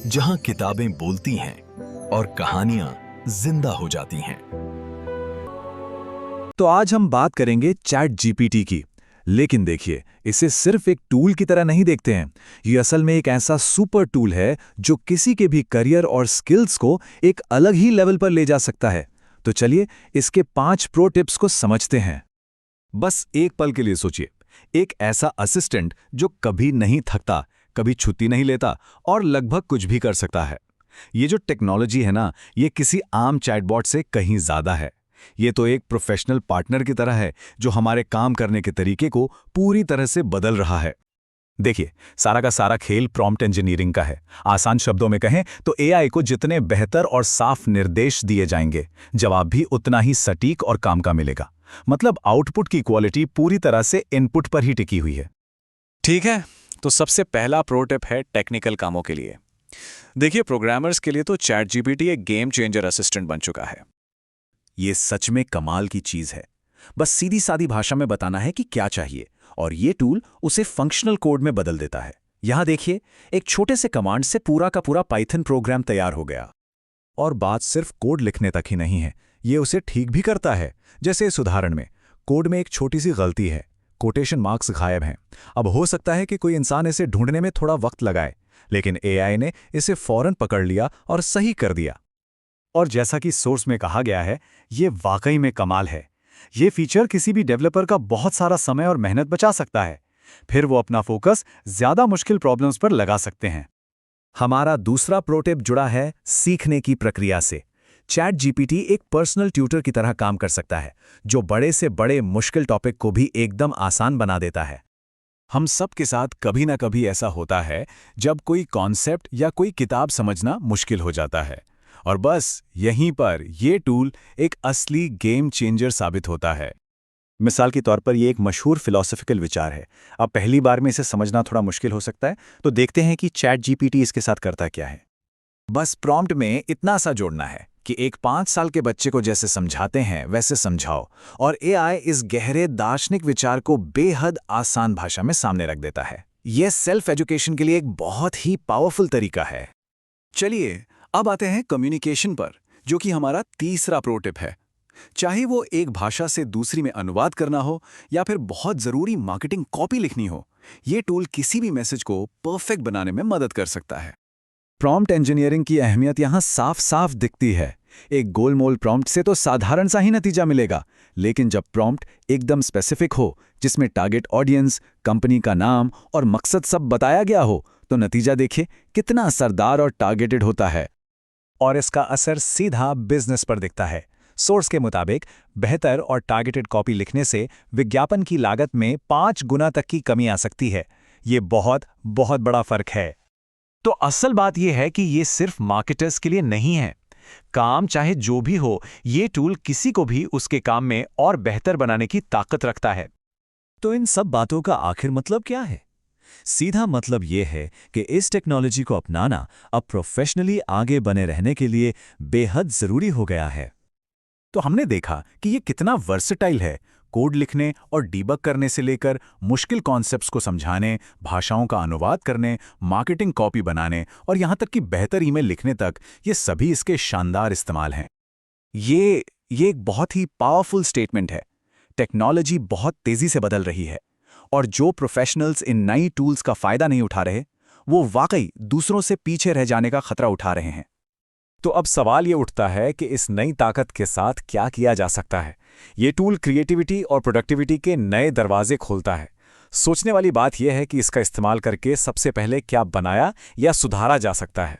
जहां किताबें बोलती हैं और कहानियां जिंदा हो जाती हैं। तो आज हम बात करेंगे चैट जीपीटी की। लेकिन देखिए, इसे सिर्फ एक टूल की तरह नहीं देखते हैं। ये असल में एक ऐसा सुपर टूल है जो किसी के भी करियर और स्किल्स को एक अलग ही लेवल पर ले जा सकता है। तो चलिए इसके 5 प्रो टिप्स को समझते हैं। बस एक पल के लिए सोचिए, एक ऐसा असिस्टेंट जो कभी नहीं थकता, कभी छुट्टी नहीं लेता और लगभग कुछ भी कर सकता है। ये जो टेक्नोलॉजी है ना, ये किसी आम चैटबॉट से कहीं ज्यादा है। ये तो एक प्रोफेशनल पार्टनर की तरह है जो हमारे काम करने के तरीके को पूरी तरह से बदल रहा है। देखिए, सारा का सारा खेल प्रॉम्प्ट इंजीनियरिंग का है। आसान शब्दों में कहें तो एआई को जितने बेहतर और साफ निर्देश दिए जाएंगे, जवाब भी उतना ही सटीक और काम का मिलेगा। मतलब आउटपुट की क्वालिटी पूरी तरह से इनपुट पर ही टिकी हुई है। ठीक है, तो सबसे पहला प्रो टिप है टेक्निकल कामों के लिए। देखिए, प्रोग्रामर्स के लिए तो चैट जीपीटी एक गेम चेंजर असिस्टेंट बन चुका है। ये सच में कमाल की चीज है। बस सीधी सादी भाषा में बताना है कि क्या चाहिए और ये टूल उसे फंक्शनल कोड में बदल देता है। यहां देखिए, एक छोटे से कमांड से पूरा का पूरा पाइथन प्रोग्राम तैयार हो गया। और बात सिर्फ कोड लिखने तक ही नहीं है, ये उसे ठीक भी करता है। जैसे इस उदाहरण में कोड में एक छोटी सी गलती है, कोटेशन मार्क्स गायब हैं। अब हो सकता है कि कोई इंसान इसे ढूंढने में थोड़ा वक्त लगाए, लेकिन एआई ने इसे फौरन पकड़ लिया और सही कर दिया। और जैसा कि सोर्स में कहा गया है, ये वाकई में कमाल है। ये फीचर किसी भी डेवलपर का बहुत सारा समय और मेहनत बचा सकता है। फिर वो अपना फोकस ज्यादा मुश्किल प्रॉब्लम्स पर लगा सकते हैं। हमारा दूसरा प्रो टिप जुड़ा है सीखने की प्रक्रिया से। चैट जीपीटी एक पर्सनल ट्यूटर की तरह काम कर सकता है, जो बड़े से बड़े मुश्किल टॉपिक को भी एकदम आसान बना देता है। हम सब के साथ कभी ना कभी ऐसा होता है जब कोई कॉन्सेप्ट या कोई किताब समझना मुश्किल हो जाता है, और बस यहीं पर ये टूल एक असली गेम चेंजर साबित होता है। मिसाल के तौर पर ये एक मशहूर फिलॉसफिकल विचार है। अब पहली बार में इसे समझना थोड़ा मुश्किल हो सकता है, तो देखते हैं कि चैट जीपीटी इसके साथ करता क्या है। बस प्रॉम्प्ट में इतना सा जोड़ना है कि एक 5 साल के बच्चे को जैसे समझाते हैं वैसे समझाओ, और एआई इस गहरे दार्शनिक विचार को बेहद आसान भाषा में सामने रख देता है। यह सेल्फ एजुकेशन के लिए एक बहुत ही पावरफुल तरीका है। चलिए, अब आते हैं कम्युनिकेशन पर, जो कि हमारा तीसरा प्रो टिप है। चाहे वो एक भाषा से दूसरी में अनुवाद करना हो या फिर बहुत ज़रूरी मार्केटिंग कॉपी लिखनी हो, ये टूल किसी भी मैसेज को परफेक्ट बनाने में मदद कर सकता है। प्रॉम्प्ट इंजीनियरिंग की अहमियत यहाँ साफ साफ दिखती है। एक गोलमोल प्रॉम्प्ट से तो साधारण सा ही नतीजा मिलेगा, लेकिन जब प्रॉम्प्ट एकदम स्पेसिफिक हो, जिसमें टारगेट ऑडियंस, कंपनी का नाम और मकसद सब बताया गया हो, तो नतीजा देखिए कितना असरदार और टारगेटेड होता है। और इसका असर सीधा बिजनेस पर दिखता है। सोर्स के मुताबिक बेहतर और टारगेटेड कॉपी लिखने से विज्ञापन की लागत में 5 गुना तक की कमी आ सकती है। ये बहुत बहुत बड़ा फर्क है। तो असल बात यह है कि ये सिर्फ मार्केटर्स के लिए नहीं है। काम चाहे जो भी हो, ये टूल किसी को भी उसके काम में और बेहतर बनाने की ताकत रखता है। तो इन सब बातों का आखिर मतलब क्या है? सीधा मतलब यह है कि इस टेक्नोलॉजी को अपनाना अब प्रोफेशनली आगे बने रहने के लिए बेहद जरूरी हो गया है। तो हमने देखा कि ये कितना वर्सेटाइल है। कोड लिखने और डीबग करने से लेकर मुश्किल कॉन्सेप्ट्स को समझाने, भाषाओं का अनुवाद करने, मार्केटिंग कॉपी बनाने और यहां तक कि बेहतर ईमेल लिखने तक, ये सभी इसके शानदार इस्तेमाल हैं। ये एक बहुत ही पावरफुल स्टेटमेंट है। टेक्नोलॉजी बहुत तेजी से बदल रही है, और जो प्रोफेशनल्स इन नई टूल्स का फायदा नहीं उठा रहे, वो वाकई दूसरों से पीछे रह जाने का खतरा उठा रहे हैं। तो अब सवाल ये उठता है कि इस नई ताकत के साथ क्या किया जा सकता है। ये टूल क्रिएटिविटी और प्रोडक्टिविटी के नए दरवाजे खोलता है। सोचने वाली बात यह है कि इसका इस्तेमाल करके सबसे पहले क्या बनाया या सुधारा जा सकता है।